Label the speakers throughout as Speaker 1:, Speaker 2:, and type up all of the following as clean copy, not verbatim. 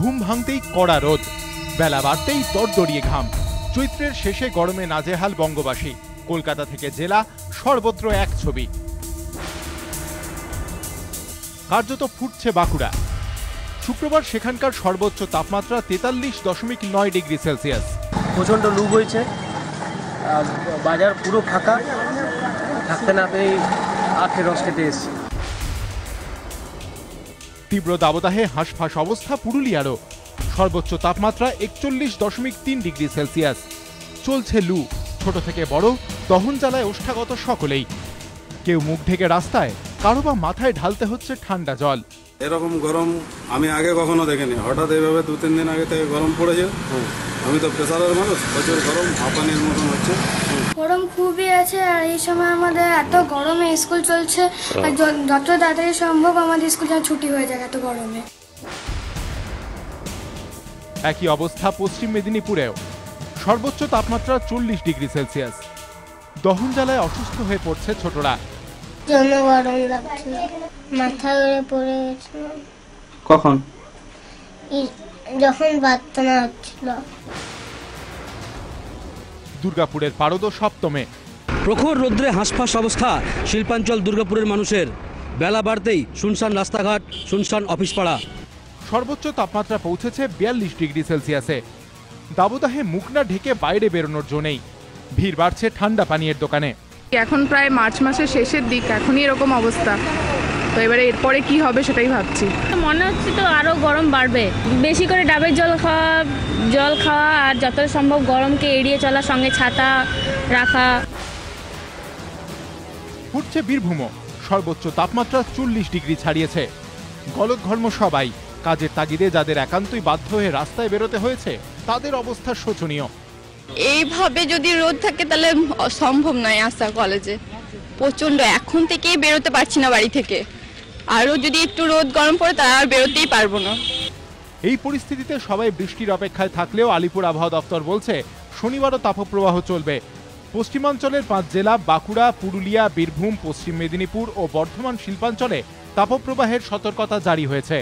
Speaker 1: ঘুম ভাঙতেই কড়া রোদ, বেলা বাড়তেই দরদরিয়ে ঘাম। চৈত্রের শেষে গরমে নাজেহাল বঙ্গবাসী। কলকাতা থেকে জেলা সর্বত্র এক ছবি, কার্যত ফুটছে বাঁকুড়া। শুক্রবার সেখানকার সর্বোচ্চ তাপমাত্রা 43.9 ডিগ্রি সেলসিয়াস।
Speaker 2: প্রচণ্ড লু বইছে, বাজার পুরো ফাঁকা, থাকতে না পেয়ে আখের রস খেতে এসেছি।
Speaker 1: তীব্র দাবদাহে হাঁসফাঁস অবস্থা পুরুলিয়ারও। সর্বোচ্চ তাপমাত্রা 41.3 ডিগ্রি সেলসিয়াস। চলছে লু, ছোট থেকে বড় দহন জ্বালায় ওষ্ঠাগত সকলেই। কেউ মুখ ঢেকে রাস্তায়, কারো বা মাথায় ঢালতে হচ্ছে ঠান্ডা জল।
Speaker 3: এরকম গরম আমি আগে কখনো দেখিনি, হঠাৎ এইভাবে 2-3 দিন আগে থেকে গরম পড়েছে। আমি তো প্রেসারের মানুষ, প্রচুর গরম, হাঁপানির মতন হচ্ছে।
Speaker 4: গরম খুবই আছে, আর এই সময় আমাদের এত গরমে স্কুল চলছে, আর যত তাড়াতাড়ি সম্ভব আমাদের স্কুল ছুটি হয়ে যায় এত গরমে।
Speaker 1: একই অবস্থা পশ্চিম মেদিনীপুরেও। সর্বোচ্চ তাপমাত্রা 40 ডিগ্রি সেলসিয়াস। দহন জ্বালায় অসুস্থ হয়ে পড়ছে ছোটরা।
Speaker 4: গরম লাগছিল, মাথা ধরে পড়ে গেছিল।
Speaker 2: কখন?
Speaker 4: যখন বাচ্চা হচ্ছিল।
Speaker 1: দুর্গাপুরের পারদ সপ্তমে।
Speaker 5: প্রখর রৌদ্রে হাঁসফাঁস অবস্থা শিল্পাঞ্চল দুর্গাপুরের মানুষের। বেলা বাড়তেই শুনশান রাস্তাঘাট, শুনশান অফিস পাড়া।
Speaker 1: সর্বোচ্চ তাপমাত্রা পৌঁছেছে 42 ডিগ্রি সেলসিয়াসে। দাবদাহে মুখ না ঢেকে বাইরে বেরোনোর জো নেই। ভিড় বাড়ছে ঠান্ডা পানীয়ের দোকানে।
Speaker 6: এখন প্রায় মার্চ মাসের শেষের দিক, এখনই এরকম অবস্থা, তো এবারে এরপরে কি হবে সেটাই ভাবছি।
Speaker 7: মনে হচ্ছে তো আরো গরম বাড়বে। বেশি করে ডাবের জল খাওয়া আর যতটা সম্ভব গরমকে এড়িয়ে চলা, সঙ্গে ছাতা রাখা।
Speaker 1: ফুটছে বীরভূমও। সর্বোচ্চ তাপমাত্রা 40 ডিগ্রি ছাড়িয়েছে। গলদঘর্ম সবাই। কাজের তাগিদে যাদের একান্তই বাধ্য হয়ে রাস্তায় বেরোতে হয়েছে, তাদের অবস্থা শোচনীয়।
Speaker 8: এইভাবে যদি রোদ থাকে তাহলে সম্ভব নয় আসা কলেজে। প্রচন্ড, এখন থেকেই বেরোতে পারছি না বাড়ি থেকে। আরো যদি একটু রোদ গরম পড়ে তাহলে আর বেরোতেই পারবো না।
Speaker 1: এই পরিস্থিতিতে সবাই বৃষ্টির অপেক্ষায় থাকলেও আলিপুর আবহাওয়া দপ্তর বলছে শনিবারও তাপপ্রবাহ চলবে। পশ্চিমাঞ্চলের 5 জেলা বাঁকুড়া, পুরুলিয়া, বীরভূম, পশ্চিম মেদিনীপুর ও বর্ধমান শিল্পাঞ্চলে তাপপ্রবাহের সতর্কতা জারি হয়েছে।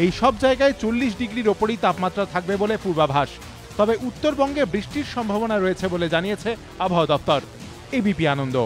Speaker 1: এই সব জায়গায় 40 ডিগ্রির ওপরই তাপমাত্রা থাকবে বলে পূর্বাভাস। তবে উত্তরবঙ্গে বৃষ্টির সম্ভাবনা রয়েছে বলে জানিয়েছে আবহাওয়া দপ্তর। এবিপি আনন্দ।